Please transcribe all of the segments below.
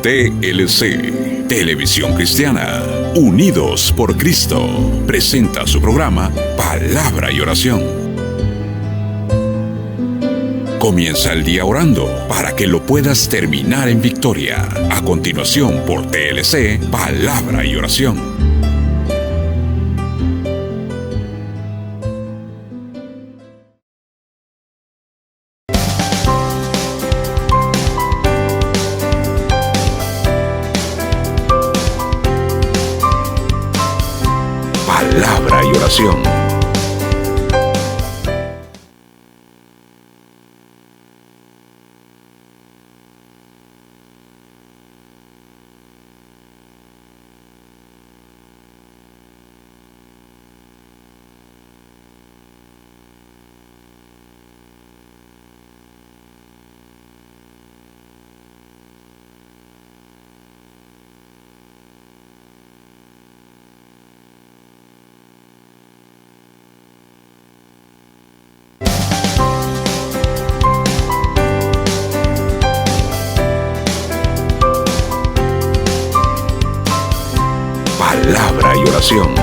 TLC, Televisión Cristiana, Unidos por Cristo, presenta su programa Palabra y Oración. Comienza el día orando para que lo puedas terminar en victoria. A continuación, por TLC, Palabra y Oración. Palabra y Oración. Palabra y Oración.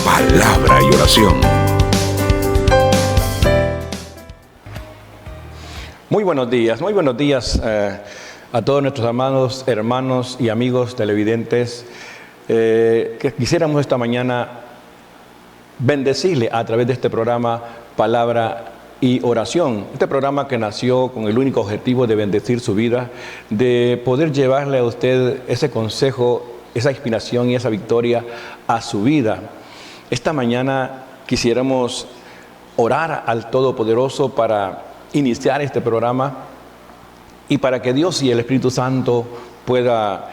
Palabra y Oración. Muy buenos días a todos nuestros amados hermanos y amigos televidentes. Que quisiéramos esta mañana bendecirle a través de este programa Palabra y Oración. Este programa que nació con el único objetivo de bendecir su vida, de poder llevarle a usted ese consejo, esa inspiración y esa victoria a su vida. Esta mañana quisiéramos orar al Todopoderoso para iniciar este programa y para que Dios y el Espíritu Santo pueda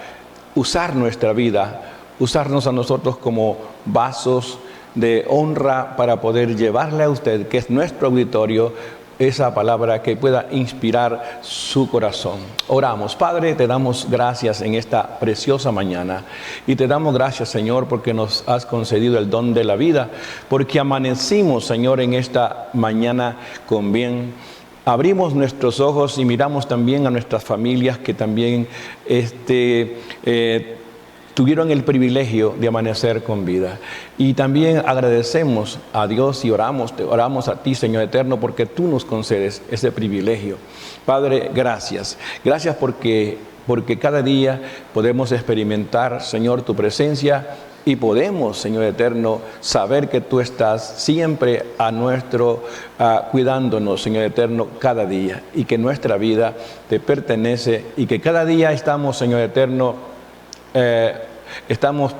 usar nuestra vida, usarnos a nosotros como vasos de honra para poder llevarle a usted, que es nuestro auditorio, esa palabra que pueda inspirar su corazón. Oramos. Padre, te damos gracias en esta preciosa mañana y te damos gracias, Señor, porque nos has concedido el don de la vida, porque amanecimos, Señor, en esta mañana con bien. Abrimos nuestros ojos y miramos también a nuestras familias que también tuvieron el privilegio de amanecer con vida. Y también agradecemos a Dios y oramos a ti, Señor eterno, porque tú nos concedes ese privilegio. Padre, gracias. Gracias porque cada día podemos experimentar, Señor, tu presencia y podemos, Señor eterno, saber que tú estás siempre cuidándonos, Señor eterno, cada día, y que nuestra vida te pertenece y que cada día estamos, Señor eterno, Estamos,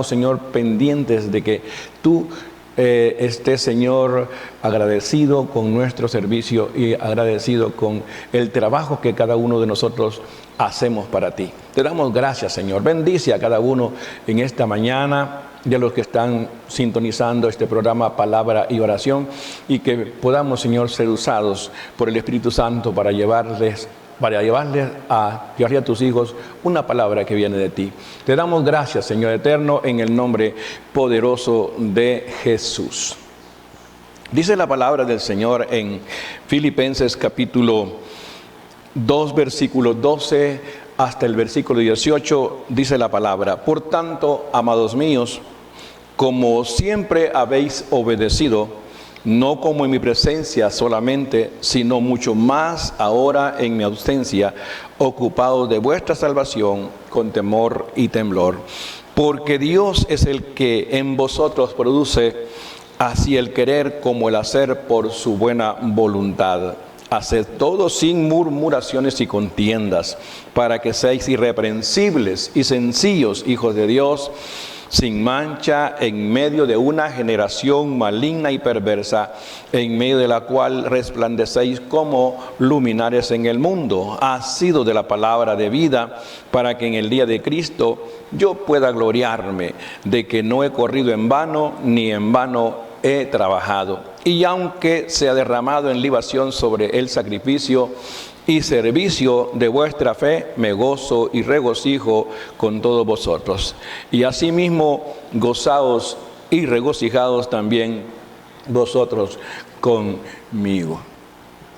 Señor, pendientes de que tú estés, Señor, agradecido con nuestro servicio y agradecido con el trabajo que cada uno de nosotros hacemos para ti. Te damos gracias, Señor. Bendice a cada uno en esta mañana, de los que están sintonizando este programa Palabra y Oración, y que podamos, Señor, ser usados por el Espíritu Santo para llevarles para llevarle a tus hijos una palabra que viene de ti. Te damos gracias, Señor eterno, en el nombre poderoso de Jesús. Dice la palabra del Señor en Filipenses capítulo 2, versículo 12 hasta el versículo 18, dice la palabra: por tanto, amados míos, como siempre habéis obedecido, no como en mi presencia solamente, sino mucho más ahora en mi ausencia, ocupados de vuestra salvación con temor y temblor. Porque Dios es el que en vosotros produce así el querer como el hacer por su buena voluntad. Haced todo sin murmuraciones y contiendas, para que seáis irreprensibles y sencillos hijos de Dios, sin mancha, en medio de una generación maligna y perversa, en medio de la cual resplandecéis como luminares en el mundo, asido de la palabra de vida, para que en el día de Cristo yo pueda gloriarme de que no he corrido en vano, ni en vano he trabajado. Y aunque sea derramado en libación sobre el sacrificio y servicio de vuestra fe, me gozo y regocijo con todos vosotros. Y asimismo, gozaos y regocijaos también vosotros conmigo.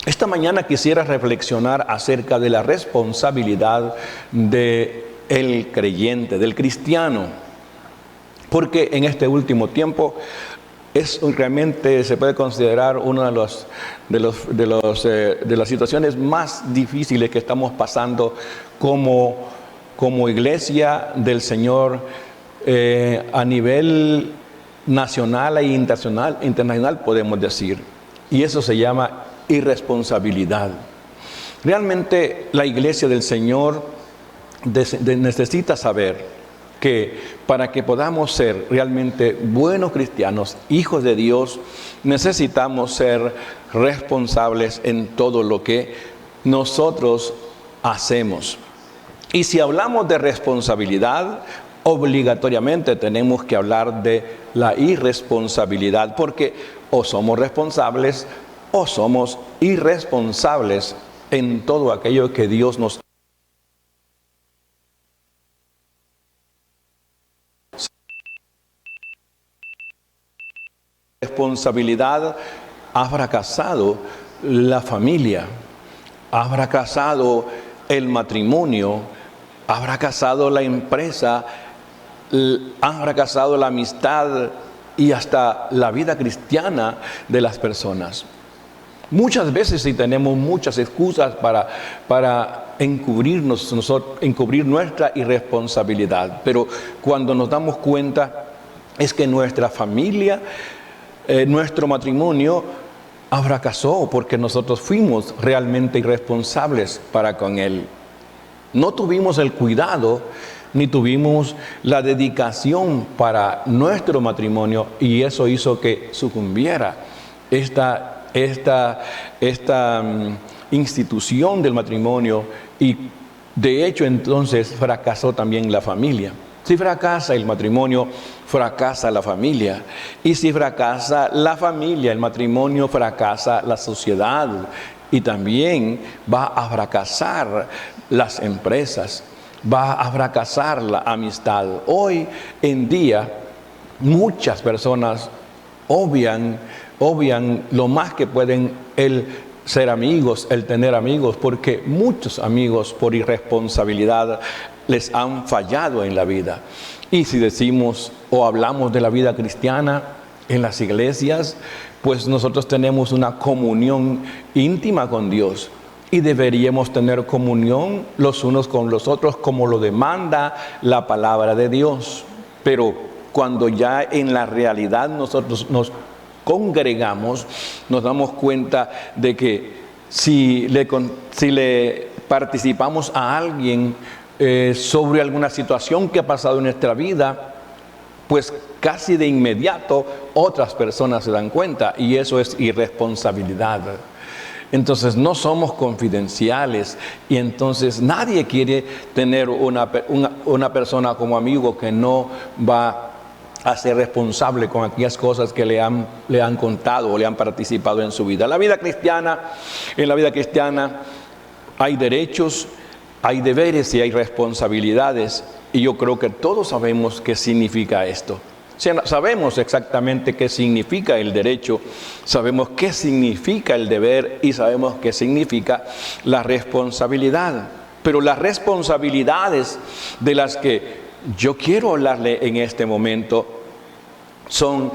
Esta mañana quisiera reflexionar acerca de la responsabilidad del creyente, del cristiano, porque en este último tiempo realmente se puede considerar una de las situaciones más difíciles que estamos pasando como iglesia del Señor a nivel nacional e internacional podemos decir. Y eso se llama irresponsabilidad. Realmente la iglesia del Señor necesita saber que para que podamos ser realmente buenos cristianos, hijos de Dios, necesitamos ser responsables en todo lo que nosotros hacemos. Y si hablamos de responsabilidad, obligatoriamente tenemos que hablar de la irresponsabilidad, porque o somos responsables o somos irresponsables en todo aquello que Dios nos responsabilidad. Ha fracasado la familia, ha fracasado el matrimonio, ha fracasado la empresa, ha fracasado la amistad y hasta la vida cristiana de las personas. Muchas veces sí tenemos muchas excusas para encubrir nuestra irresponsabilidad, pero cuando nos damos cuenta es que nuestra familia, nuestro matrimonio fracasó porque nosotros fuimos realmente irresponsables para con él. No tuvimos el cuidado ni tuvimos la dedicación para nuestro matrimonio, y eso hizo que sucumbiera esta institución del matrimonio, y de hecho entonces fracasó también la familia. Si fracasa el matrimonio, fracasa la familia. Y si fracasa la familia, el matrimonio, fracasa la sociedad. Y también va a fracasar las empresas, va a fracasar la amistad. Hoy en día, muchas personas obvian lo más que pueden el ser amigos, el tener amigos, porque muchos amigos por irresponsabilidad les han fallado en la vida. Y si decimos o hablamos de la vida cristiana en las iglesias, pues nosotros tenemos una comunión íntima con Dios y deberíamos tener comunión los unos con los otros como lo demanda la palabra de Dios. Pero cuando ya en la realidad nosotros nos congregamos, nos damos cuenta de que si le participamos a alguien sobre alguna situación que ha pasado en nuestra vida, pues casi de inmediato otras personas se dan cuenta, y eso es irresponsabilidad. Entonces no somos confidenciales, y entonces nadie quiere tener una persona como amigo que no va a ser responsable con aquellas cosas que le han contado o le han participado en su vida. En la vida cristiana, Hay derechos, hay deberes y hay responsabilidades. Y yo creo que todos sabemos qué significa esto. Sabemos exactamente qué significa el derecho, sabemos qué significa el deber y sabemos qué significa la responsabilidad. Pero las responsabilidades de las que yo quiero hablarle en este momento son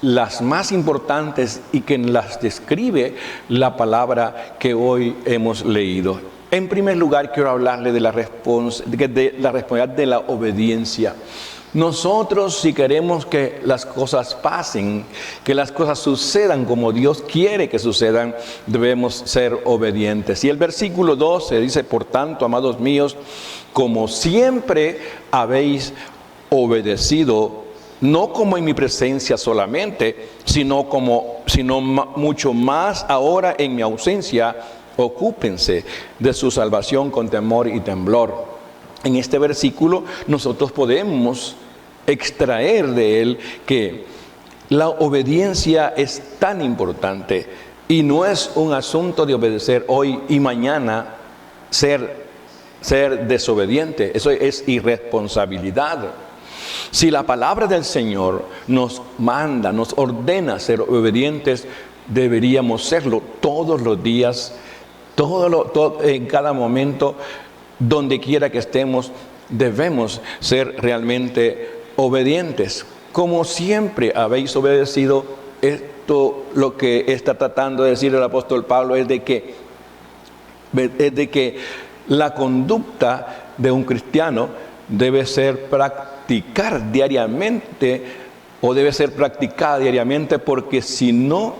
las más importantes y que las describe la palabra que hoy hemos leído. En primer lugar, quiero hablarle de la responsabilidad de la obediencia. Nosotros, si queremos que las cosas pasen, que las cosas sucedan como Dios quiere que sucedan, debemos ser obedientes. Y el versículo 12 dice: por tanto, amados míos, como siempre habéis obedecido, no como en mi presencia solamente, sino mucho más ahora en mi ausencia, ocúpense de su salvación con temor y temblor. En este versículo nosotros podemos extraer de él que la obediencia es tan importante y no es un asunto de obedecer hoy y mañana ser desobediente. Eso es irresponsabilidad. Si la palabra del Señor nos manda, nos ordena ser obedientes, deberíamos serlo todos los días, en cada momento. Donde quiera que estemos, debemos ser realmente obedientes. Como siempre habéis obedecido, esto lo que está tratando de decir el apóstol Pablo es de que la conducta de un cristiano debe ser practicada diariamente, porque si no,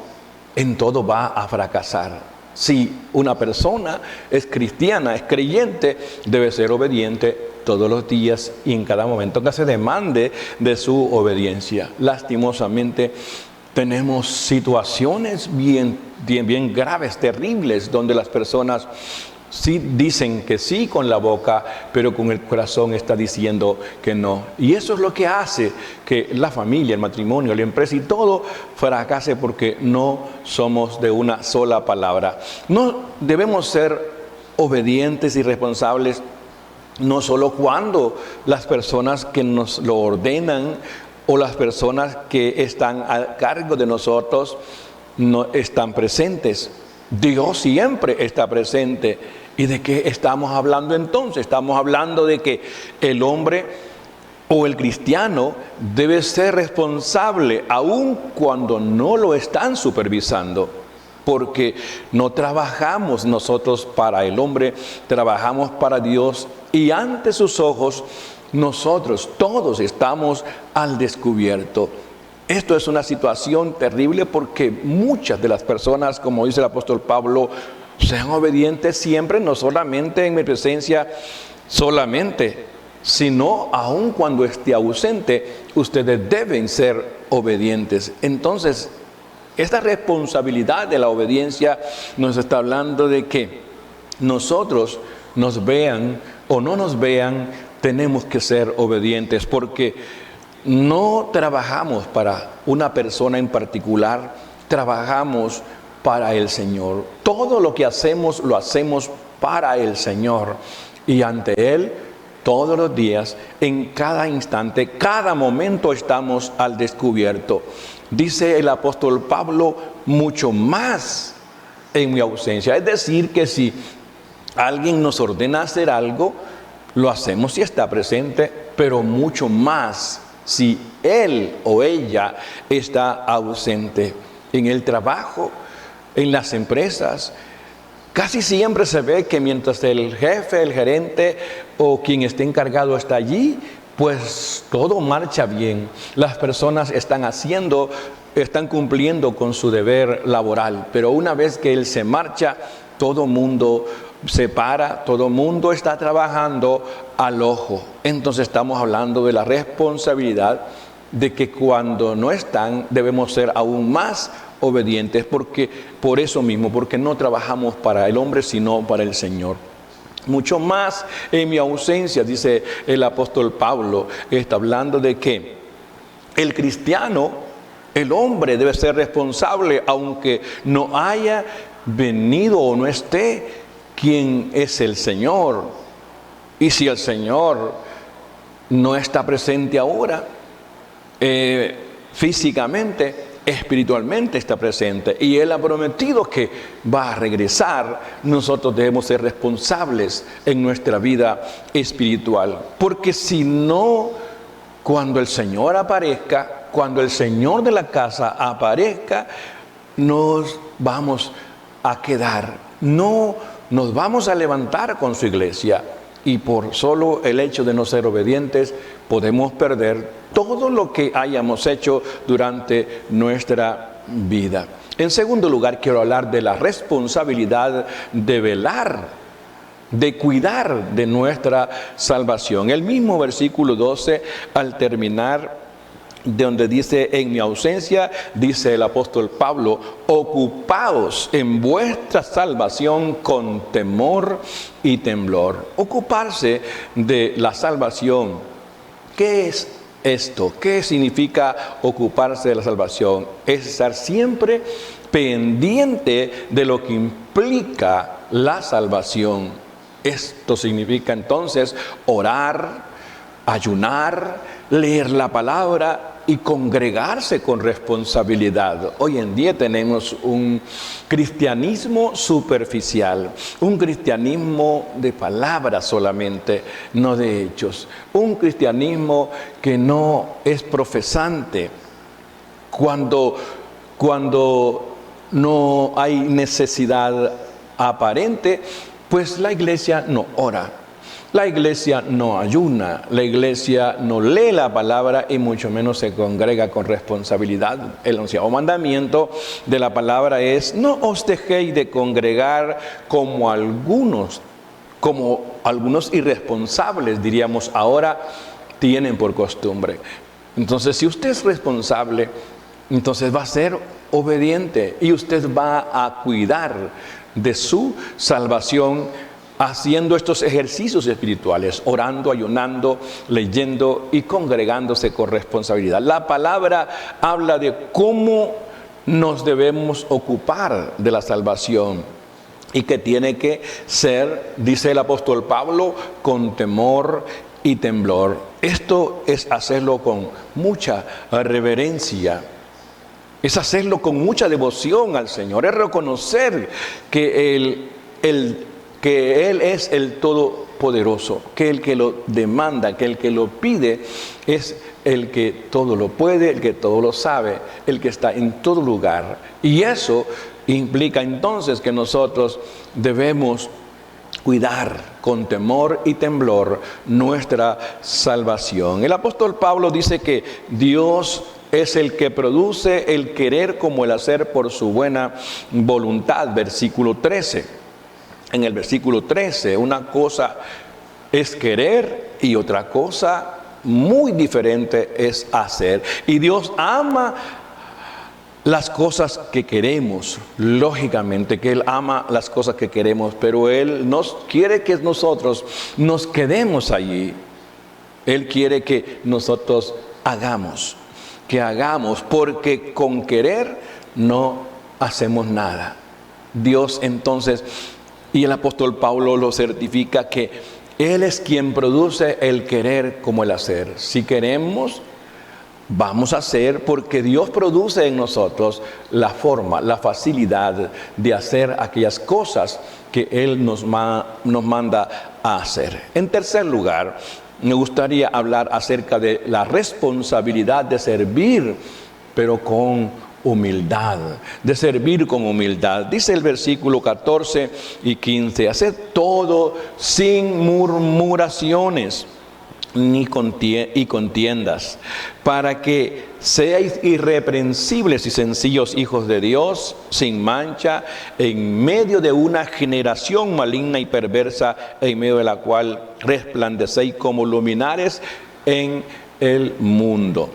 en todo va a fracasar. Si una persona es cristiana, es creyente, debe ser obediente todos los días y en cada momento que se demande de su obediencia. Lastimosamente, tenemos situaciones bien graves, terribles, donde las personas sí dicen que sí con la boca, pero con el corazón está diciendo que no. Y eso es lo que hace que la familia, el matrimonio, la empresa y todo fracase, porque no somos de una sola palabra. No debemos ser obedientes y responsables no solo cuando las personas que nos lo ordenan o las personas que están a cargo de nosotros no están presentes. Dios siempre está presente. ¿Y de qué estamos hablando entonces? Estamos hablando de que el hombre o el cristiano debe ser responsable aun cuando no lo están supervisando, porque no trabajamos nosotros para el hombre, trabajamos para Dios, y ante sus ojos nosotros todos estamos al descubierto. Esto es una situación terrible porque muchas de las personas, como dice el apóstol Pablo, sean obedientes siempre, no solamente en mi presencia solamente, sino aun cuando esté ausente, ustedes deben ser obedientes. Entonces, esta responsabilidad de la obediencia nos está hablando de que nosotros, nos vean o no nos vean, tenemos que ser obedientes, porque no trabajamos para una persona en particular, trabajamos para el Señor. Todo lo que hacemos, lo hacemos para el Señor. Y ante Él, todos los días, en cada instante, cada momento estamos al descubierto. Dice el apóstol Pablo, mucho más en mi ausencia. Es decir, que si alguien nos ordena hacer algo, lo hacemos si está presente, pero mucho más si él o ella está ausente. En el trabajo, en las empresas, casi siempre se ve que mientras el jefe, el gerente o quien esté encargado está allí, pues todo marcha bien. Las personas están cumpliendo con su deber laboral, pero una vez que él se marcha, todo mundo se para, todo mundo está trabajando al ojo. Entonces estamos hablando de la responsabilidad de que cuando no están debemos ser aún más obedientes, porque por eso mismo, porque no trabajamos para el hombre sino para el Señor. Mucho más en mi ausencia, dice el apóstol Pablo, está hablando de que el cristiano, el hombre debe ser responsable aunque no haya venido o no esté quién es el Señor. Y si el Señor no está presente ahora, físicamente, espiritualmente está presente, y Él ha prometido que va a regresar, nosotros debemos ser responsables en nuestra vida espiritual. Porque si no, cuando el Señor aparezca, cuando el Señor de la casa aparezca, nos vamos a quedar, no nos vamos a levantar con su iglesia, y por solo el hecho de no ser obedientes podemos perder todo lo que hayamos hecho durante nuestra vida. En segundo lugar, quiero hablar de la responsabilidad de velar, de cuidar de nuestra salvación. El mismo versículo 12, al terminar, de donde dice: en mi ausencia, dice el apóstol Pablo, ocupaos en vuestra salvación con temor y temblor. Ocuparse de la salvación. ¿Qué es esto? ¿Qué significa ocuparse de la salvación? Es estar siempre pendiente de lo que implica la salvación. Esto significa entonces orar, ayunar, leer la palabra y congregarse con responsabilidad. Hoy en día tenemos un cristianismo superficial, un cristianismo de palabras solamente, no de hechos, un cristianismo que no es profesante. Cuando no hay necesidad aparente, pues la iglesia no ora. La iglesia no ayuna, la iglesia no lee la palabra y mucho menos se congrega con responsabilidad. El 11º mandamiento de la palabra es: no os dejéis de congregar como algunos irresponsables, diríamos ahora, tienen por costumbre. Entonces, si usted es responsable, entonces va a ser obediente y usted va a cuidar de su salvación, haciendo estos ejercicios espirituales, orando, ayunando, leyendo y congregándose con responsabilidad. La palabra habla de cómo nos debemos ocupar de la salvación y que tiene que ser, dice el apóstol Pablo, con temor y temblor. Esto es hacerlo con mucha reverencia, es hacerlo con mucha devoción al Señor, es reconocer que Él es el Todopoderoso, que el que lo demanda, que el que lo pide es el que todo lo puede, el que todo lo sabe, el que está en todo lugar. Y eso implica entonces que nosotros debemos cuidar con temor y temblor nuestra salvación. El apóstol Pablo dice que Dios es el que produce el querer como el hacer por su buena voluntad, versículo 13. En el versículo 13, una cosa es querer y otra cosa muy diferente es hacer. Y Dios ama las cosas que queremos, lógicamente que Él ama las cosas que queremos, pero Él nos quiere que nosotros nos quedemos allí. Él quiere que nosotros hagamos, porque con querer no hacemos nada. Dios entonces, y el apóstol Pablo lo certifica, que Él es quien produce el querer como el hacer. Si queremos, vamos a hacer, porque Dios produce en nosotros la forma, la facilidad de hacer aquellas cosas que Él nos manda a hacer. En tercer lugar, me gustaría hablar acerca de la responsabilidad de servir, pero con humildad, de servir con humildad. Dice el versículo 14 y 15, haced todo sin murmuraciones ni contiendas, para que seáis irreprensibles y sencillos hijos de Dios, sin mancha, en medio de una generación maligna y perversa, en medio de la cual resplandecéis como luminares en el mundo.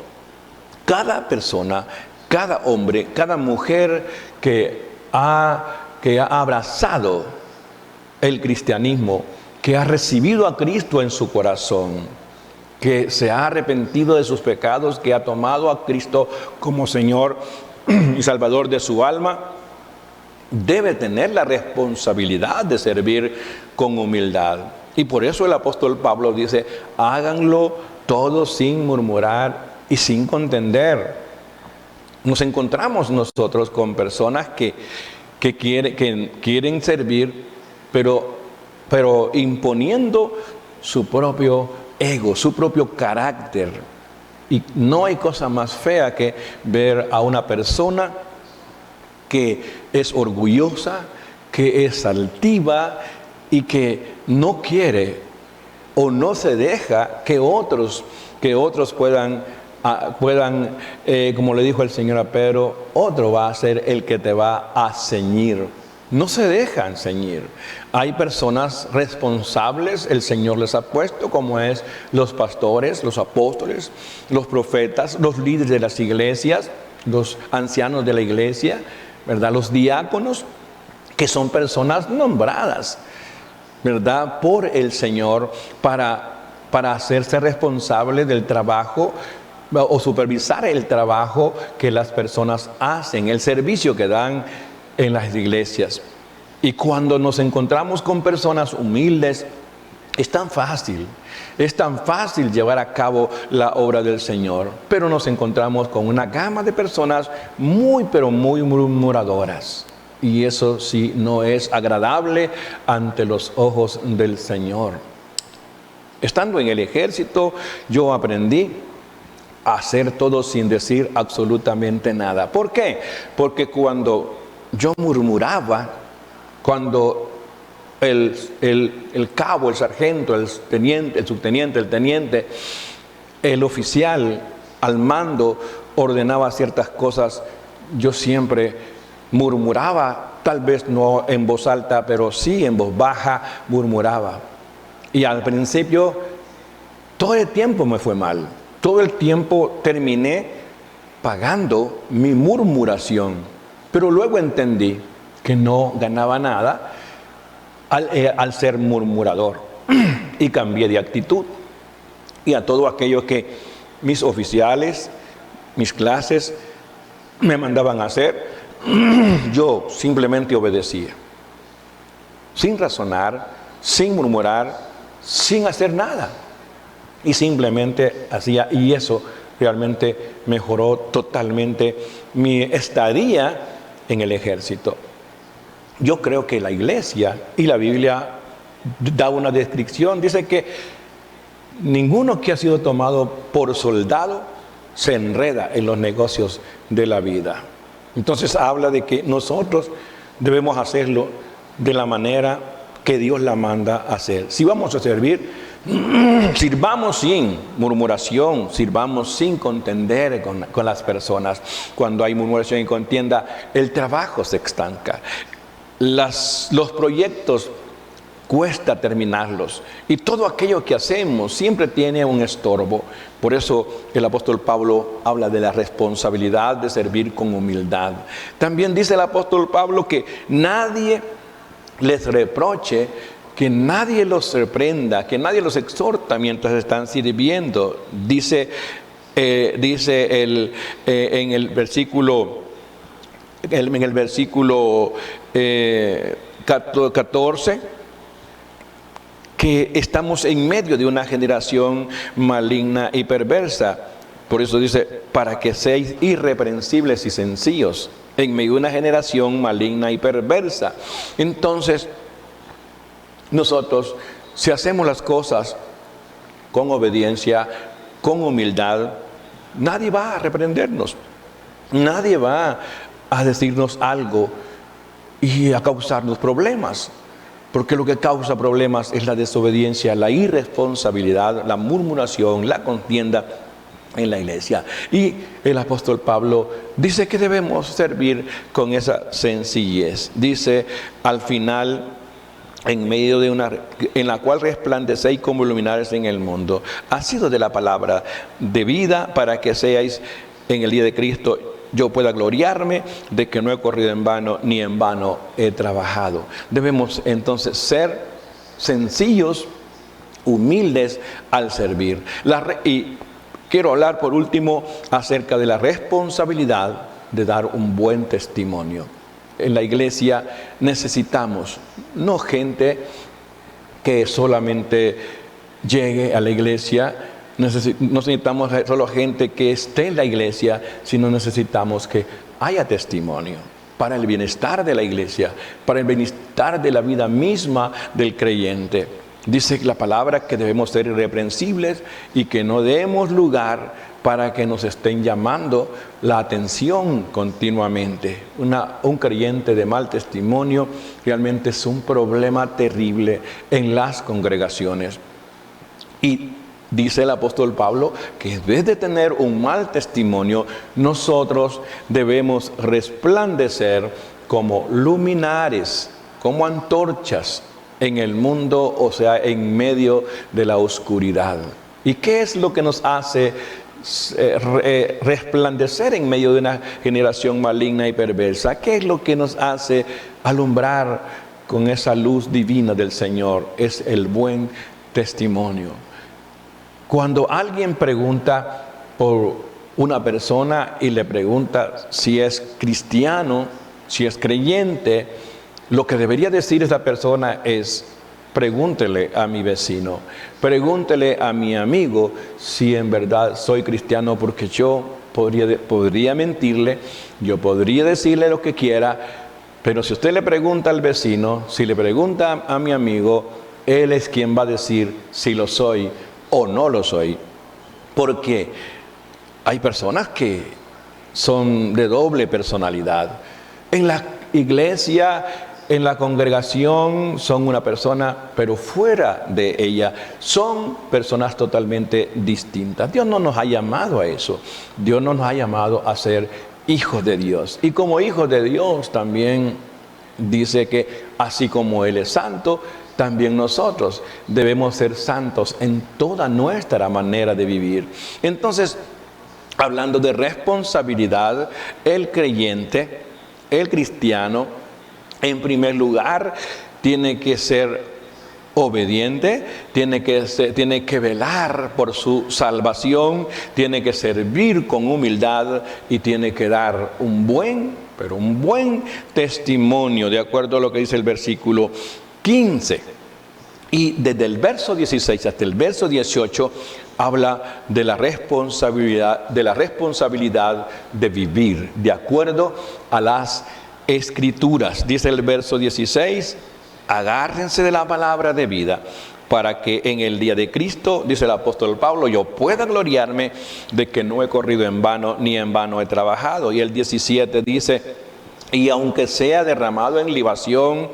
Cada persona, cada hombre, cada mujer que ha abrazado el cristianismo, que ha recibido a Cristo en su corazón, que se ha arrepentido de sus pecados, que ha tomado a Cristo como Señor y Salvador de su alma, debe tener la responsabilidad de servir con humildad. Y por eso el apóstol Pablo dice, háganlo todo sin murmurar y sin contender. Nos encontramos nosotros con personas que quieren servir, pero imponiendo su propio ego, su propio carácter. Y no hay cosa más fea que ver a una persona que es orgullosa, que es altiva y que no quiere o no se deja que otros puedan, como le dijo el Señor a Pedro, otro va a ser el que te va a ceñir. No se dejan ceñir. Hay personas responsables, el Señor les ha puesto, como es los pastores, los apóstoles, los profetas, los líderes de las iglesias, los ancianos de la iglesia, ¿verdad? Los diáconos, que son personas nombradas, ¿verdad?, por el Señor para hacerse responsable del trabajo o supervisar el trabajo que las personas hacen, el servicio que dan en las iglesias. Y cuando nos encontramos con personas humildes, es tan fácil llevar a cabo la obra del Señor, pero nos encontramos con una gama de personas muy murmuradoras. Y eso sí no es agradable ante los ojos del Señor. Estando en el ejército, yo aprendí a hacer todo sin decir absolutamente nada. ¿Por qué? Porque cuando yo murmuraba, cuando el cabo, el sargento, el teniente, el subteniente, el teniente, el oficial al mando ordenaba ciertas cosas, yo siempre murmuraba, tal vez no en voz alta, pero sí en voz baja murmuraba. Y al principio todo el tiempo me fue mal, todo el tiempo terminé pagando mi murmuración, pero luego entendí que no ganaba nada al ser murmurador y cambié de actitud. Y a todo aquello que mis oficiales, mis clases me mandaban a hacer, yo simplemente obedecía, sin razonar, sin murmurar, sin hacer nada, y simplemente hacía. Y eso realmente mejoró totalmente mi estadía en el ejército. Yo creo que la iglesia y la Biblia da una descripción, dice que ninguno que ha sido tomado por soldado se enreda en los negocios de la vida. Entonces habla de que nosotros debemos hacerlo de la manera que Dios la manda a hacer. Si vamos a servir, sirvamos sin murmuración, sirvamos sin contender con las personas. Cuando hay murmuración y contienda, el trabajo se estanca. Los proyectos cuesta terminarlos, y todo aquello que hacemos siempre tiene un estorbo. Por eso el apóstol Pablo habla de la responsabilidad de servir con humildad. También dice el apóstol Pablo que nadie les reproche, que nadie los reprenda, que nadie los exhorta mientras están sirviendo. Dice en el versículo 14, que estamos en medio de una generación maligna y perversa. Por eso dice, para que seáis irreprensibles y sencillos en medio de una generación maligna y perversa. Entonces, nosotros, si hacemos las cosas con obediencia, con humildad, nadie va a reprendernos, nadie va a decirnos algo y a causarnos problemas. Porque lo que causa problemas es la desobediencia, la irresponsabilidad, la murmuración, la contienda en la iglesia. Y el apóstol Pablo dice que debemos servir con esa sencillez. Dice al final, en medio de en la cual resplandecéis como luminares en el mundo, ha sido de la palabra de vida, para que seáis en el día de Cristo, yo pueda gloriarme de que no he corrido en vano, ni en vano he trabajado. Debemos entonces ser sencillos, humildes al servir. Y quiero hablar por último acerca de la responsabilidad de dar un buen testimonio. en la iglesia necesitamos no gente que solamente llegue a la iglesia, no necesitamos solo gente que esté en la iglesia, sino necesitamos que haya testimonio para el bienestar de la iglesia, para el bienestar de la vida misma del creyente. Dice la palabra que debemos ser irreprensibles y que no demos lugar para que nos estén llamando la atención continuamente. Un creyente de mal testimonio realmente es un problema terrible en las congregaciones. Y dice el apóstol Pablo que en vez de tener un mal testimonio, nosotros debemos resplandecer como luminares, como antorchas en el mundo, o sea, en medio de la oscuridad. ¿Y qué es lo que nos hace resplandecer en medio de una generación maligna y perversa? ¿Qué es lo que nos hace alumbrar con esa luz divina del Señor? Es el buen testimonio. Cuando alguien pregunta por una persona y le pregunta si es cristiano, si es creyente, lo que debería decir esa persona es: pregúntele a mi vecino, pregúntele a mi amigo si en verdad soy cristiano, porque yo podría mentirle, yo podría decirle lo que quiera, pero si usted le pregunta al vecino, si le pregunta a mi amigo, él es quien va a decir si lo soy o no lo soy. Porque hay personas que son de doble personalidad. En la iglesia, en la congregación son una persona, pero fuera de ella son personas totalmente distintas. Dios no nos ha llamado a eso. Dios no nos ha llamado a ser hijos de Dios. Y como hijos de Dios también dice que así como Él es santo, también nosotros debemos ser santos en toda nuestra manera de vivir. Entonces, hablando de responsabilidad, el creyente, el cristiano, en primer lugar, tiene que ser obediente, tiene que velar por su salvación, tiene que servir con humildad y tiene que dar un buen testimonio, de acuerdo a lo que dice el versículo 15. Y desde el verso 16 hasta el verso 18 habla de la responsabilidad de vivir de acuerdo a las Escrituras. Dice el verso 16: agárrense de la palabra de vida, para que en el día de Cristo, dice el apóstol Pablo, yo pueda gloriarme de que no he corrido en vano, ni en vano he trabajado. Y el 17 dice: y aunque sea derramado en libación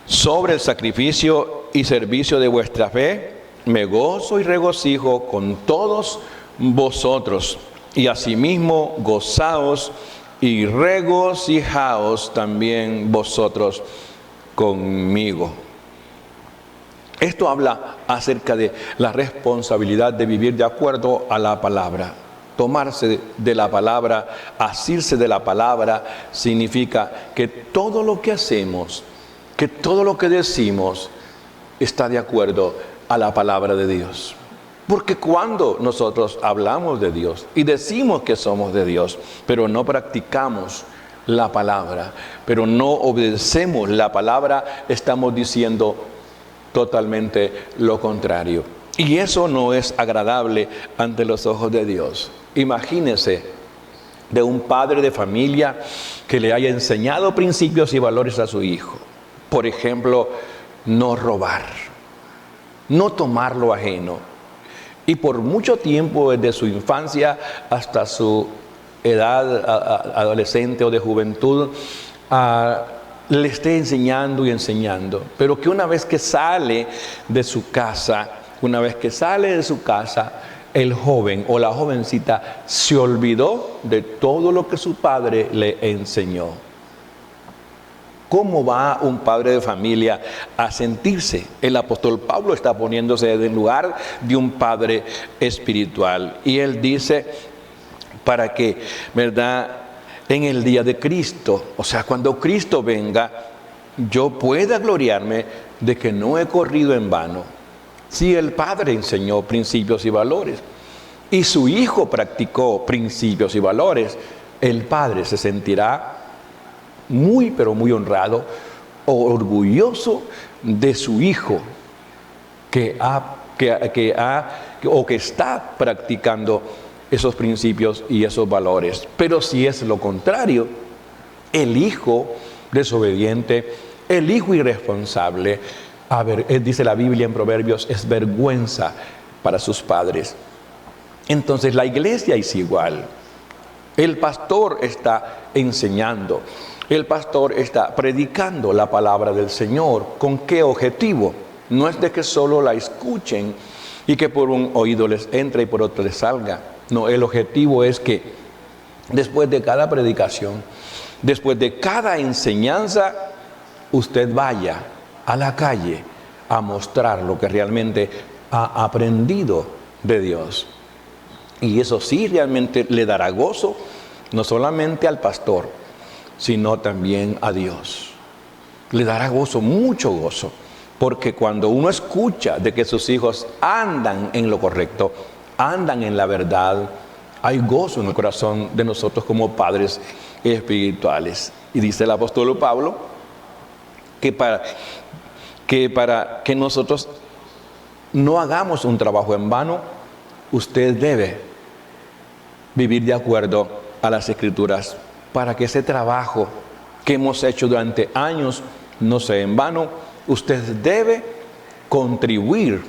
sobre el sacrificio y servicio de vuestra fe, me gozo y regocijo con todos vosotros. Y asimismo gozaos y regocijaos también vosotros conmigo. Esto habla acerca de la responsabilidad de vivir de acuerdo a la palabra. Tomarse de la palabra, asirse de la palabra, significa que todo lo que hacemos, que todo lo que decimos está de acuerdo a la palabra de Dios. Porque cuando nosotros hablamos de Dios y decimos que somos de Dios, pero no practicamos la palabra, pero no obedecemos la palabra, estamos diciendo totalmente lo contrario. Y eso no es agradable ante los ojos de Dios. Imagínese de un padre de familia que le haya enseñado principios y valores a su hijo. Por ejemplo, no robar, no tomar lo ajeno. Y por mucho tiempo, desde su infancia hasta su edad adolescente o de juventud, le esté enseñando y enseñando. Pero que una vez que sale de su casa, el joven o la jovencita se olvidó de todo lo que su padre le enseñó. ¿Cómo va un padre de familia a sentirse? El apóstol Pablo está poniéndose en el lugar de un padre espiritual. Y él dice, para que, ¿verdad?, en el día de Cristo, o sea, cuando Cristo venga, yo pueda gloriarme de que no he corrido en vano. Si el padre enseñó principios y valores y su hijo practicó principios y valores, el padre se sentirá muy, pero muy honrado, orgulloso de su hijo que está practicando esos principios y esos valores. Pero si es lo contrario, el hijo desobediente, el hijo irresponsable, dice la Biblia en Proverbios, es vergüenza para sus padres. Entonces la iglesia es igual. El pastor está enseñando, el pastor está predicando la palabra del Señor. ¿Con qué objetivo? No es de que solo la escuchen y que por un oído les entre y por otro les salga. No, el objetivo es que después de cada predicación, después de cada enseñanza, usted vaya a la calle a mostrar lo que realmente ha aprendido de Dios. Y eso sí realmente le dará gozo, no solamente al pastor, sino también a Dios. Le dará gozo, mucho gozo, porque cuando uno escucha de que sus hijos andan en lo correcto, andan en la verdad, hay gozo en el corazón de nosotros como padres espirituales. Y dice el apóstol Pablo que para que nosotros no hagamos un trabajo en vano, usted debe vivir de acuerdo a las Escrituras para que ese trabajo que hemos hecho durante años no sea en vano. Usted debe contribuir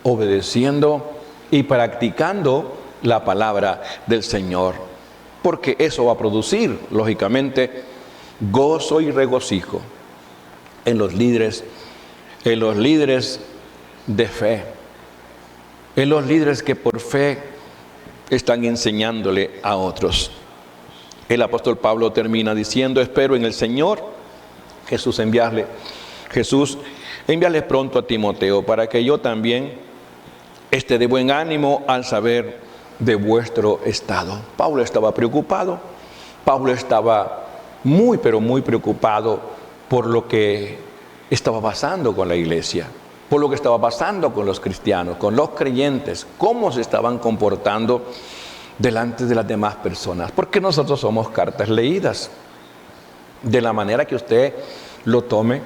obedeciendo y practicando la palabra del Señor, porque eso va a producir, lógicamente, gozo y regocijo en los líderes de fe, en los líderes que por fe están enseñándole a otros. El apóstol Pablo termina diciendo: espero en el Señor Jesús enviarle pronto a Timoteo, para que yo también esté de buen ánimo al saber de vuestro estado. Pablo estaba preocupado. Pablo estaba muy, pero muy preocupado por lo que estaba pasando con la iglesia, por lo que estaba pasando con los cristianos, con los creyentes, cómo se estaban comportando delante de las demás personas, porque nosotros somos cartas leídas. De la manera que usted lo tome,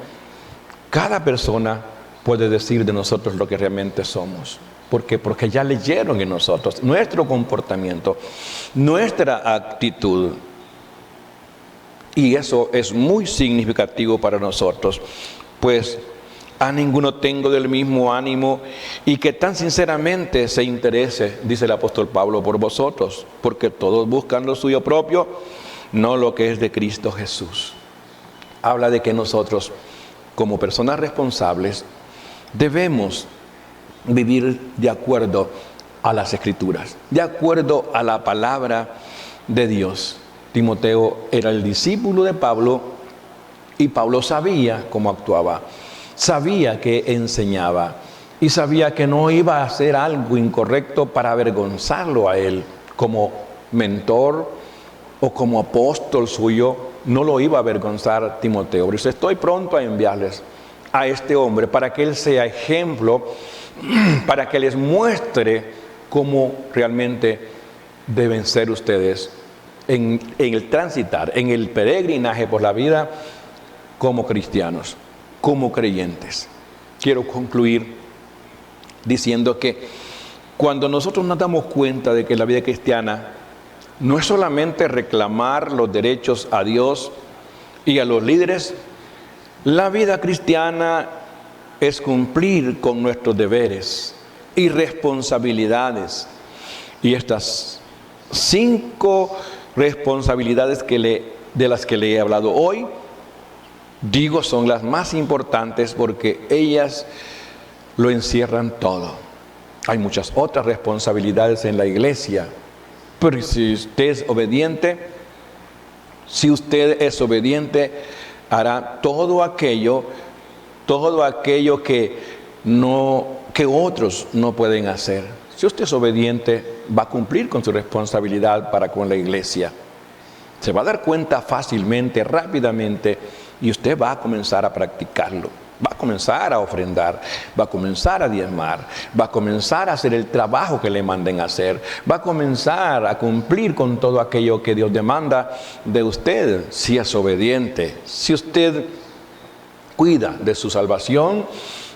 cada persona puede decir de nosotros lo que realmente somos. ¿Por qué? Porque ya leyeron en nosotros nuestro comportamiento, nuestra actitud. Y eso es muy significativo para nosotros, pues a ninguno tengo del mismo ánimo y que tan sinceramente se interese, dice el apóstol Pablo, por vosotros, porque todos buscan lo suyo propio, no lo que es de Cristo Jesús. Habla de que nosotros, como personas responsables, debemos vivir de acuerdo a las Escrituras, de acuerdo a la palabra de Dios. Timoteo era el discípulo de Pablo y Pablo sabía cómo actuaba, sabía que enseñaba y sabía que no iba a hacer algo incorrecto para avergonzarlo a él como mentor o como apóstol suyo. No lo iba a avergonzar Timoteo. Pero estoy pronto a enviarles a este hombre para que él sea ejemplo, para que les muestre cómo realmente deben ser ustedes en el transitar, en el peregrinaje por la vida como cristianos, como creyentes. Quiero concluir diciendo que cuando nosotros nos damos cuenta de que la vida cristiana no es solamente reclamar los derechos a Dios y a los líderes, la vida cristiana es cumplir con nuestros deberes y responsabilidades. Y estas 5 responsabilidades de las que le he hablado hoy, digo, son las más importantes porque ellas lo encierran todo. Hay muchas otras responsabilidades en la iglesia, pero si usted es obediente, hará todo aquello que otros no pueden hacer. Si usted es obediente, va a cumplir con su responsabilidad para con la iglesia. Se va a dar cuenta fácilmente, rápidamente, y usted va a comenzar a practicarlo. Va a comenzar a ofrendar, va a comenzar a diezmar, va a comenzar a hacer el trabajo que le manden a hacer, va a comenzar a cumplir con todo aquello que Dios demanda de usted, si es obediente. Si usted cuida de su salvación,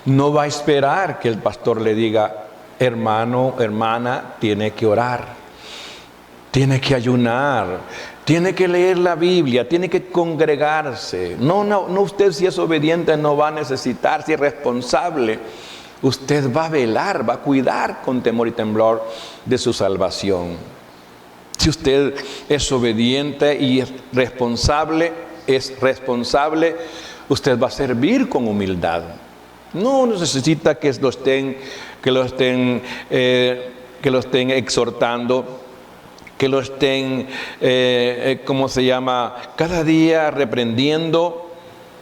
no va a esperar que el pastor le diga: hermano, hermana, tiene que orar, tiene que ayunar, tiene que leer la Biblia, tiene que congregarse. No, usted, si es obediente, no va a necesitar, si es responsable, usted va a velar, va a cuidar con temor y temblor de su salvación. Si usted es obediente y es responsable, usted va a servir con humildad. No necesita que lo estén exhortando, que lo estén, cada día reprendiendo.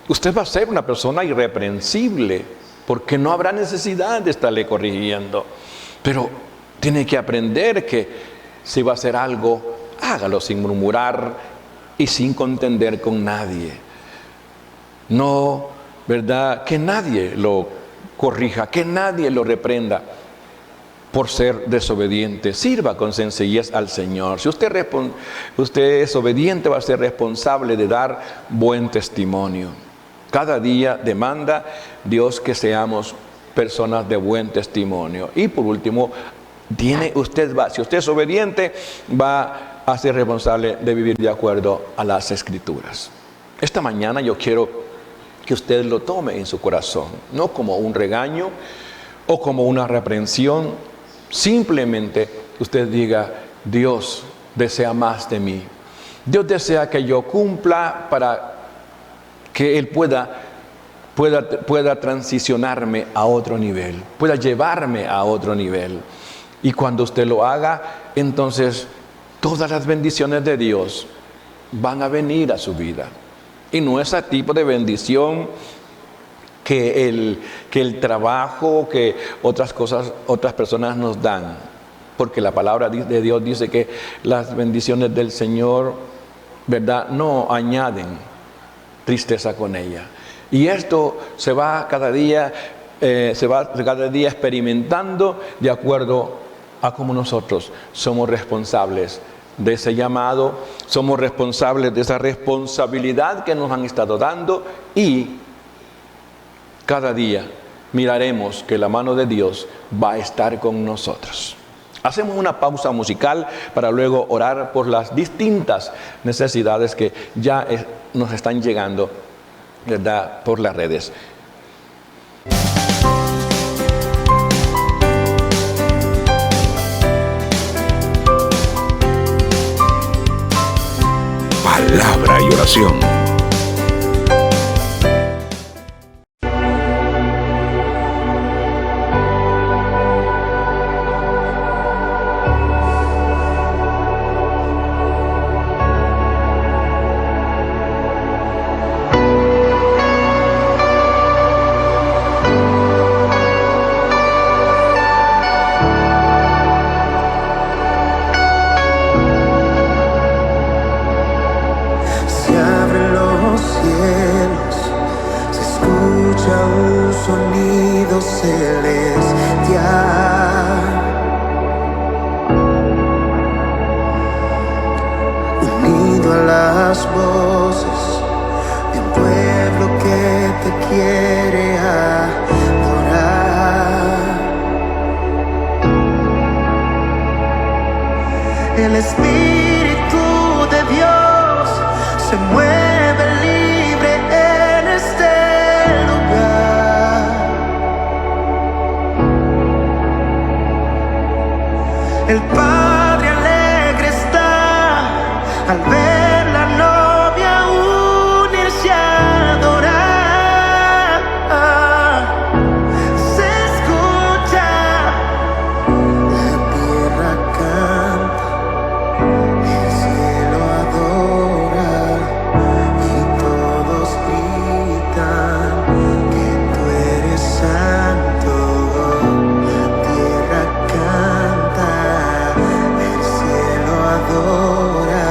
Usted va a ser una persona irreprensible, porque no habrá necesidad de estarle corrigiendo. Pero tiene que aprender que si va a hacer algo, hágalo sin murmurar y sin contender con nadie. No, ¿verdad? Que nadie lo corrija, que nadie lo reprenda por ser desobediente. Sirva con sencillez al Señor. Si usted es obediente, va a ser responsable de dar buen testimonio. Cada día demanda Dios que seamos personas de buen testimonio. Y por último, si usted es obediente, va a ser responsable de vivir de acuerdo a las Escrituras. Esta mañana yo quiero que usted lo tome en su corazón, no como un regaño o como una reprensión. Simplemente usted diga: Dios desea más de mí. Dios desea que yo cumpla para que Él pueda transicionarme a otro nivel, pueda llevarme a otro nivel. Y cuando usted lo haga, entonces todas las bendiciones de Dios van a venir a su vida. Y no ese tipo de bendición que el trabajo, que otras personas nos dan. Porque la palabra de Dios dice que las bendiciones del Señor, ¿verdad?, no añaden tristeza con ella. Y esto se va cada día experimentando de acuerdo a cómo nosotros somos responsables de ese llamado, somos responsables de esa responsabilidad que nos han estado dando, y cada día miraremos que la mano de Dios va a estar con nosotros. Hacemos una pausa musical para luego orar por las distintas necesidades que ya nos están llegando, ¿verdad?, por las redes. Palabra y oración. El Espíritu de Dios se mueve libre en este lugar. El Padre alegre está al ver la novia unirse a adorar. Se escucha, la tierra canta, el cielo adora y todos gritan que tú eres santo. La tierra canta, el cielo adora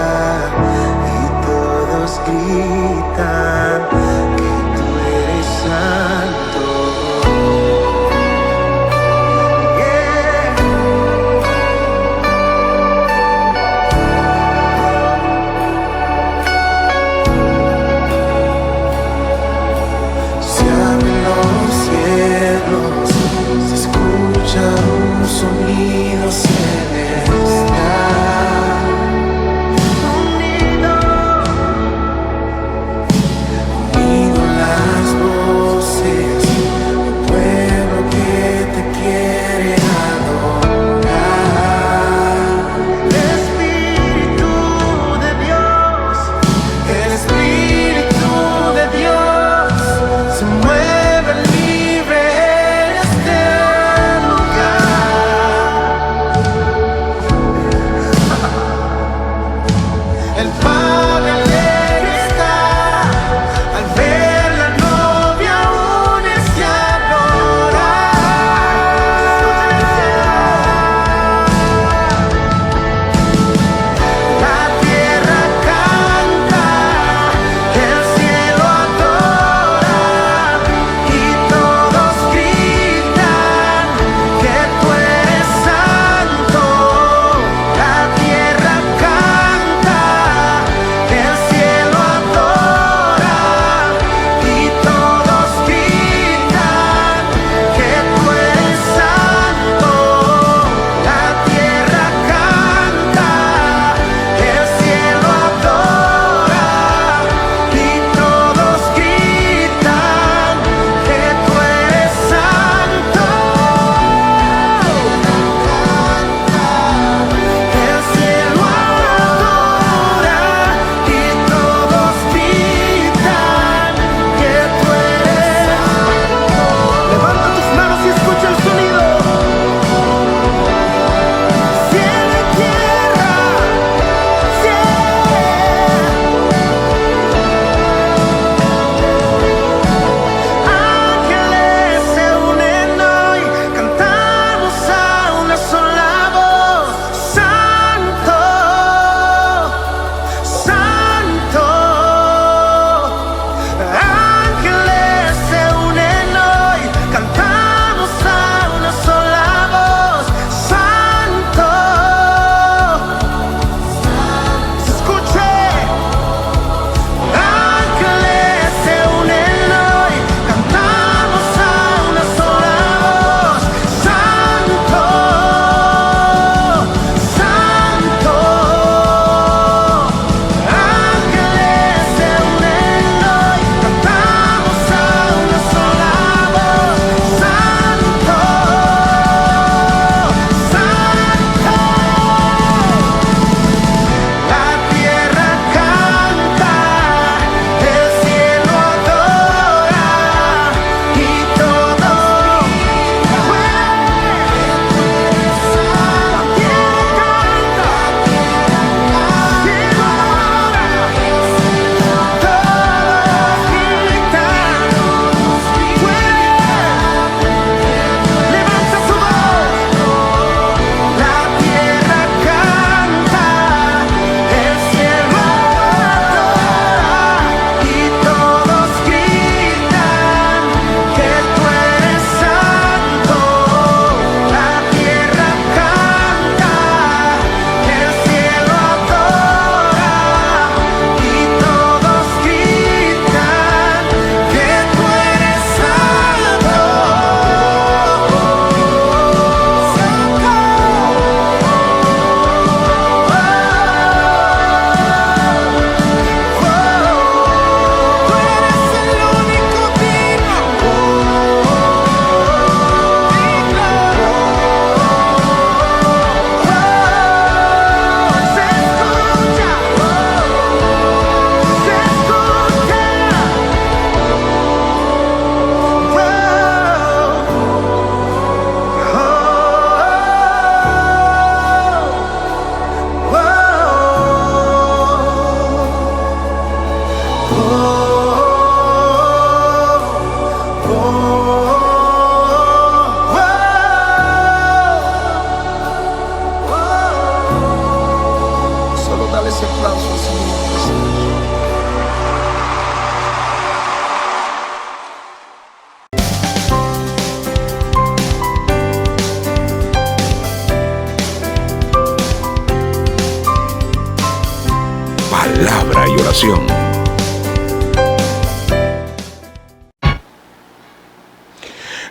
continuación.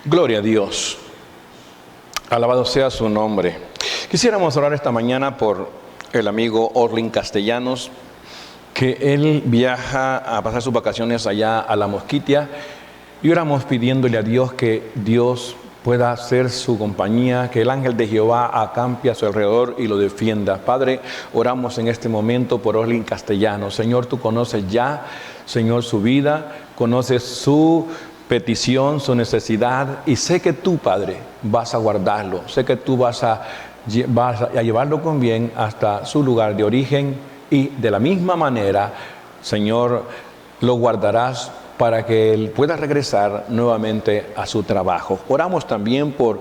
Gloria a Dios. Alabado sea su nombre. Quisiéramos orar esta mañana por el amigo Orlin Castellanos, que él viaja a pasar sus vacaciones allá a La Mosquitia, y oramos pidiéndole a Dios que Dios pueda ser su compañía, que el ángel de Jehová acampe a su alrededor y lo defienda. Padre, oramos en este momento por Orlin Castellanos. Señor, tú conoces ya, Señor, su vida, conoces su petición, su necesidad, y sé que tú, Padre, vas a guardarlo, sé que tú vas a llevarlo con bien hasta su lugar de origen, y de la misma manera, Señor, lo guardarás para que él pueda regresar nuevamente a su trabajo. Oramos también por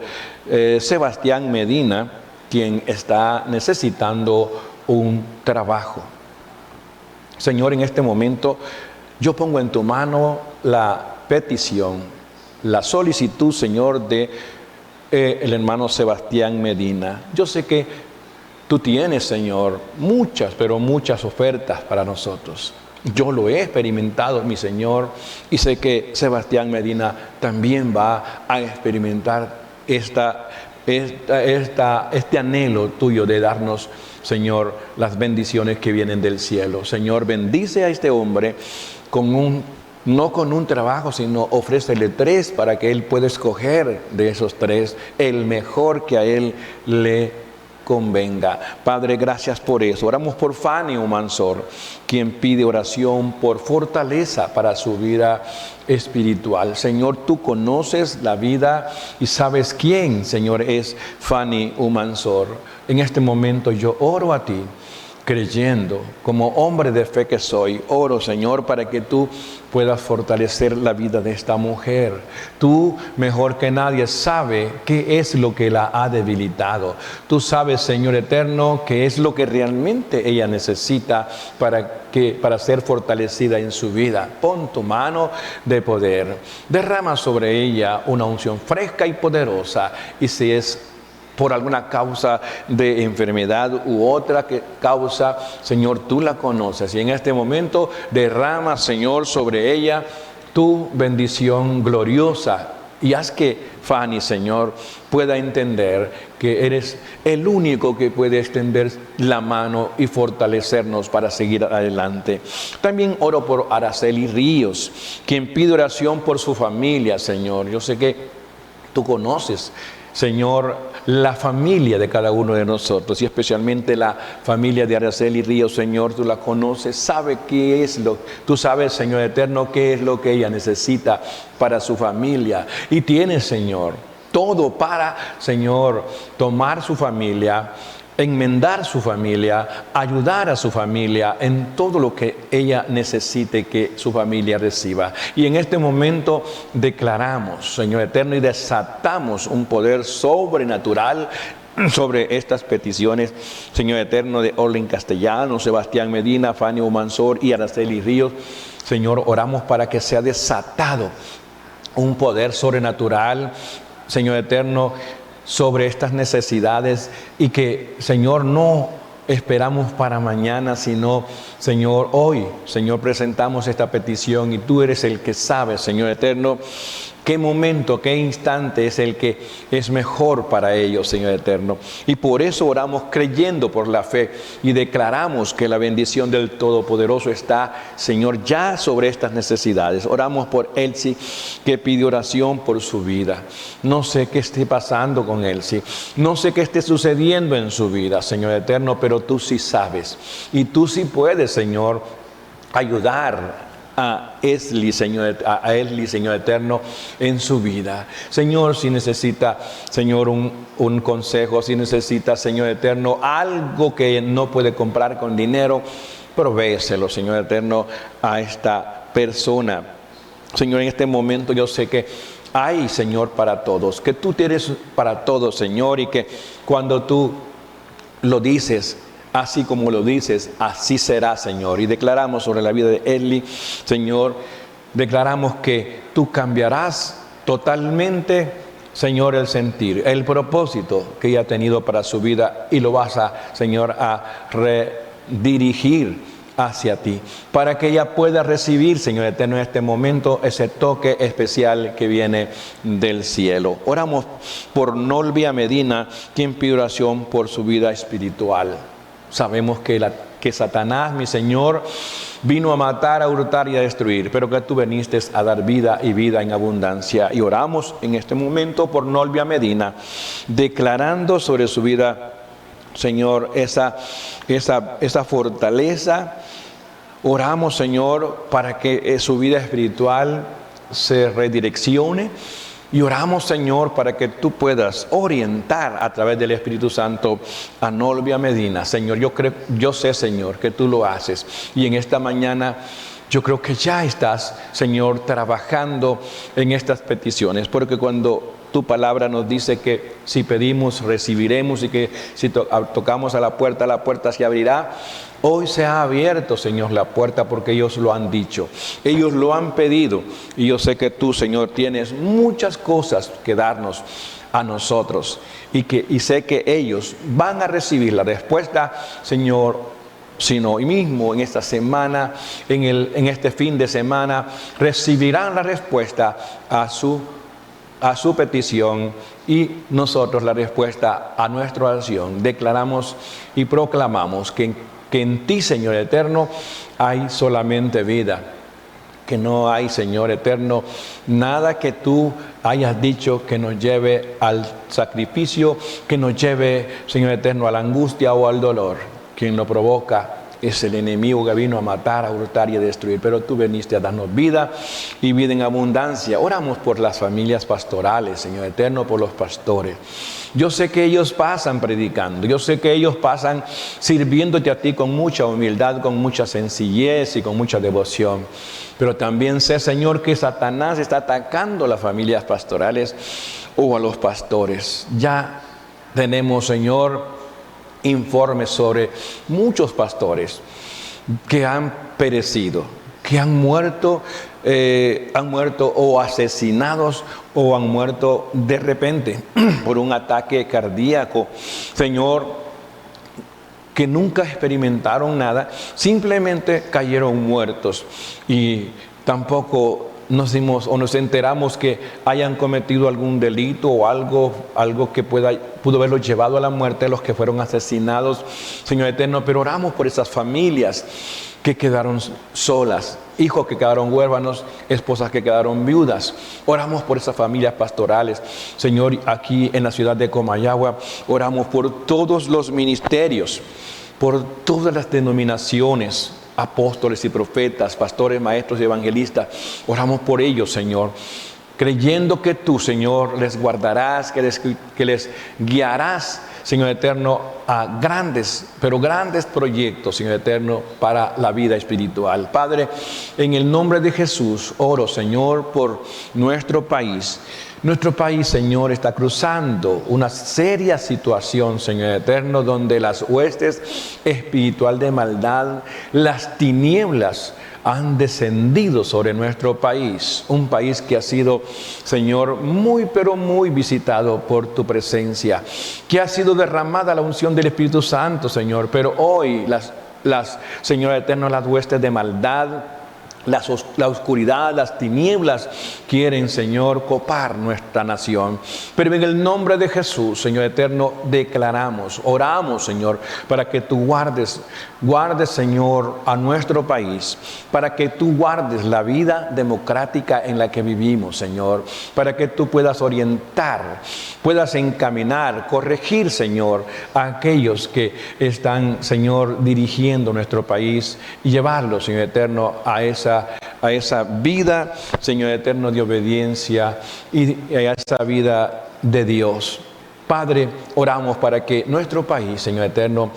Sebastián Medina, quien está necesitando un trabajo. Señor, en este momento yo pongo en tu mano la petición, la solicitud, Señor, de el hermano Sebastián Medina. Yo sé que tú tienes, Señor, muchas, pero muchas ofertas para nosotros. Yo lo he experimentado, mi Señor, y sé que Sebastián Medina también va a experimentar este anhelo tuyo de darnos, Señor, las bendiciones que vienen del cielo. Señor, bendice a este hombre no con un trabajo, sino ofrécele 3 para que él pueda escoger de esos 3 el mejor que a él le convenga. Padre, gracias por eso. Oramos por Fanny Humansor, quien pide oración por fortaleza para su vida espiritual. Señor, tú conoces la vida y sabes quién, Señor, es Fanny Humansor. En este momento yo oro a ti, creyendo, como hombre de fe que soy, oro, Señor, para que tú puedas fortalecer la vida de esta mujer. Tú, mejor que nadie, sabes qué es lo que la ha debilitado. Tú sabes, Señor eterno, qué es lo que realmente ella necesita para ser fortalecida en su vida. Pon tu mano de poder, derrama sobre ella una unción fresca y poderosa, y si es por alguna causa de enfermedad u otra causa, Señor, tú la conoces. Y en este momento derrama, Señor, sobre ella tu bendición gloriosa. Y haz que Fanny, Señor, pueda entender que eres el único que puede extender la mano y fortalecernos para seguir adelante. También oro por Araceli Ríos, quien pide oración por su familia, Señor. Yo sé que tú conoces, Señor, la familia de cada uno de nosotros, y especialmente la familia de Araceli Ríos, Señor, tú la conoces, tú sabes, Señor eterno, qué es lo que ella necesita para su familia, y tienes, Señor, todo para, Señor, tomar su familia, enmendar su familia, ayudar a su familia en todo lo que ella necesite que su familia reciba. Y en este momento declaramos, Señor eterno, y desatamos un poder sobrenatural sobre estas peticiones, Señor eterno, de Orlin Castellanos, Sebastián Medina, Fanny Humansor y Araceli Ríos. Señor, oramos para que sea desatado un poder sobrenatural, Señor eterno, sobre estas necesidades, y que, Señor, no esperamos para mañana, sino, Señor, hoy, Señor, presentamos esta petición, y tú eres el que sabe, Señor eterno, qué momento, qué instante es el que es mejor para ellos, Señor eterno. Y por eso oramos creyendo por la fe, y declaramos que la bendición del Todopoderoso está, Señor, ya sobre estas necesidades. Oramos por Elsie, que pide oración por su vida. No sé qué esté pasando con Elsie, no sé qué esté sucediendo en su vida, Señor eterno, pero tú sí sabes, y tú sí puedes, Señor, ayudar a Esli, Señor eterno, en su vida. Señor, si necesita, Señor, un consejo, si necesita, Señor eterno, algo que no puede comprar con dinero, provéeselo, Señor eterno, a esta persona. Señor, en este momento yo sé que hay, Señor, para todos, que tú tienes para todos, Señor, y que cuando tú lo dices, así como lo dices, así será, Señor. Y declaramos sobre la vida de Esli, Señor, declaramos que tú cambiarás totalmente, Señor, el sentir, el propósito que ella ha tenido para su vida, y lo vas a, Señor, a redirigir hacia ti, para que ella pueda recibir, Señor eterno, en este momento ese toque especial que viene del cielo. Oramos por Nolvia Medina, quien pide oración por su vida espiritual. Sabemos que Satanás, mi Señor, vino a matar, a hurtar y a destruir, pero que tú viniste a dar vida y vida en abundancia. Y oramos en este momento por Nolvia Medina, declarando sobre su vida, Señor, esa fortaleza. Oramos, Señor, para que su vida espiritual se redireccione. Y oramos, Señor, para que tú puedas orientar a través del Espíritu Santo a Nolvia Medina. Señor, yo sé, Señor, que tú lo haces. Y en esta mañana yo creo que ya estás, Señor, trabajando en estas peticiones. Porque cuando tu palabra nos dice que si pedimos, recibiremos, y que si tocamos a la puerta se abrirá. Hoy se ha abierto, Señor, la puerta porque ellos lo han dicho. Ellos lo han pedido. Y yo sé que tú, Señor, tienes muchas cosas que darnos a nosotros. Y sé que ellos van a recibir la respuesta, Señor, sino hoy mismo, en esta semana, en este fin de semana, recibirán la respuesta a su petición, y nosotros la respuesta a nuestra oración. Declaramos y proclamamos que en ti, Señor eterno, hay solamente vida. Que no hay, Señor eterno, nada que tú hayas dicho que nos lleve al sacrificio, que nos lleve, Señor eterno, a la angustia o al dolor. Quien lo provoca es el enemigo que vino a matar, a hurtar y a destruir. Pero tú viniste a darnos vida y vida en abundancia. Oramos por las familias pastorales, Señor eterno, por los pastores. Yo sé que ellos pasan predicando. Yo sé que ellos pasan sirviéndote a ti con mucha humildad, con mucha sencillez y con mucha devoción. Pero también sé, Señor, que Satanás está atacando a las familias pastorales o a los pastores. Ya tenemos, Señor, informes sobre muchos pastores que han perecido, que han muerto o asesinados, o han muerto de repente por un ataque cardíaco, Señor, que nunca experimentaron nada, simplemente cayeron muertos. Y tampoco nos enteramos que hayan cometido algún delito o algo que pudo haberlos llevado a la muerte, los que fueron asesinados, Señor eterno. Pero oramos por esas familias que quedaron solas, hijos que quedaron huérfanos, esposas que quedaron viudas. Oramos por esas familias pastorales, Señor, aquí en la ciudad de Comayagua. Oramos por todos los ministerios, por todas las denominaciones, apóstoles y profetas, pastores, maestros y evangelistas. Oramos por ellos, Señor, creyendo que tú, Señor, les guardarás, que les guiarás, Señor eterno, a grandes proyectos, Señor eterno, para la vida espiritual. Padre, en el nombre de Jesús, oro, Señor, por nuestro país. Nuestro país, Señor, está cruzando una seria situación, Señor eterno, donde las huestes espiritual de maldad, las tinieblas, han descendido sobre nuestro país. Un país que ha sido, Señor, muy pero muy visitado por tu presencia, que ha sido derramada la unción del Espíritu Santo, Señor. Pero hoy Señor eterno, las huestes de maldad, la oscuridad, las tinieblas quieren, Señor, copar nuestra nación. Pero en el nombre de Jesús, Señor eterno, declaramos, oramos, Señor, para que tú guardes, Señor, a nuestro país, para que tú guardes la vida democrática en la que vivimos, Señor, para que tú puedas orientar, puedas encaminar, corregir, Señor, a aquellos que están, Señor, dirigiendo nuestro país, y llevarlos, Señor eterno, a esa vida, Señor eterno, de obediencia y a esa vida de Dios. Padre, oramos para que nuestro país, Señor eterno,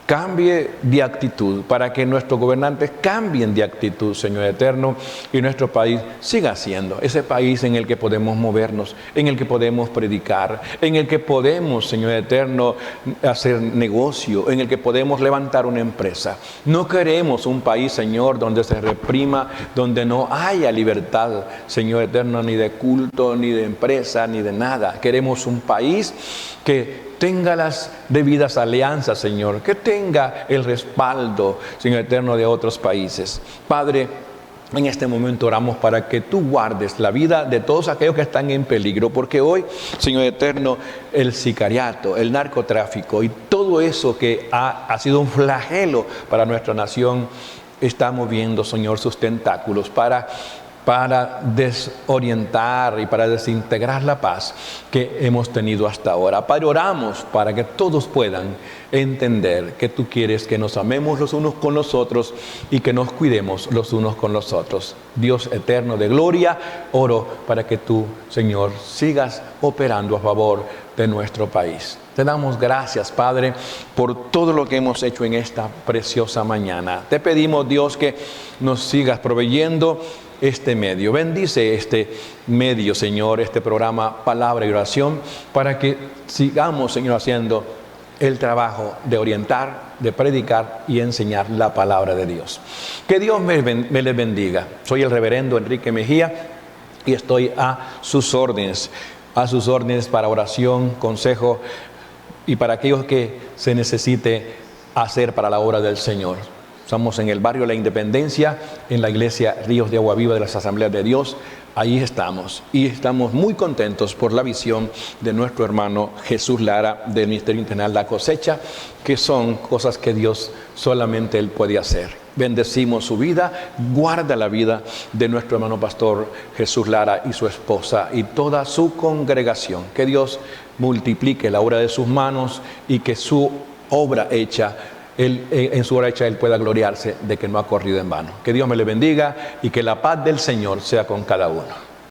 cambie de actitud, para que nuestros gobernantes cambien de actitud, Señor eterno, y nuestro país siga siendo ese país en el que podemos movernos, en el que podemos predicar, en el que podemos, Señor eterno, hacer negocio, en el que podemos levantar una empresa. No queremos un país, Señor, donde se reprima, donde no haya libertad, Señor eterno, ni de culto, ni de empresa, ni de nada. Queremos un país que tenga las debidas alianzas, Señor, que tenga tenga el respaldo, Señor eterno, de otros países. Padre, en este momento oramos para que tú guardes la vida de todos aquellos que están en peligro, porque hoy, Señor eterno, el sicariato, el narcotráfico y todo eso que ha sido un flagelo para nuestra nación, está moviendo, Señor, sus tentáculos para desorientar y para desintegrar la paz que hemos tenido hasta ahora. Padre, oramos para que todos puedan entender que tú quieres que nos amemos los unos con los otros y que nos cuidemos los unos con los otros. Dios eterno de gloria, oro para que tú, Señor, sigas operando a favor de nuestro país. Te damos gracias, Padre, por todo lo que hemos hecho en esta preciosa mañana. Te pedimos, Dios, que nos sigas proveyendo este medio. Bendice este medio, Señor, este programa Palabra y Oración, para que sigamos, Señor, haciendo el trabajo de orientar, de predicar y enseñar la palabra de Dios. Que Dios me les bendiga. Soy el reverendo Enrique Mejía y estoy a sus órdenes para oración, consejo y para aquellos que se necesite hacer para la obra del Señor. Estamos en el barrio La Independencia, en la iglesia Ríos de Agua Viva de las Asambleas de Dios. Ahí estamos y estamos muy contentos por la visión de nuestro hermano Jesús Lara del Ministerio Internacional La Cosecha, que son cosas que Dios solamente Él puede hacer. Bendecimos su vida, guarda la vida de nuestro hermano pastor Jesús Lara y su esposa y toda su congregación. Que Dios multiplique la obra de sus manos y que su obra hecha, en su obra hecha Él pueda gloriarse de que no ha corrido en vano. Que Dios me le bendiga y que la paz del Señor sea con cada uno.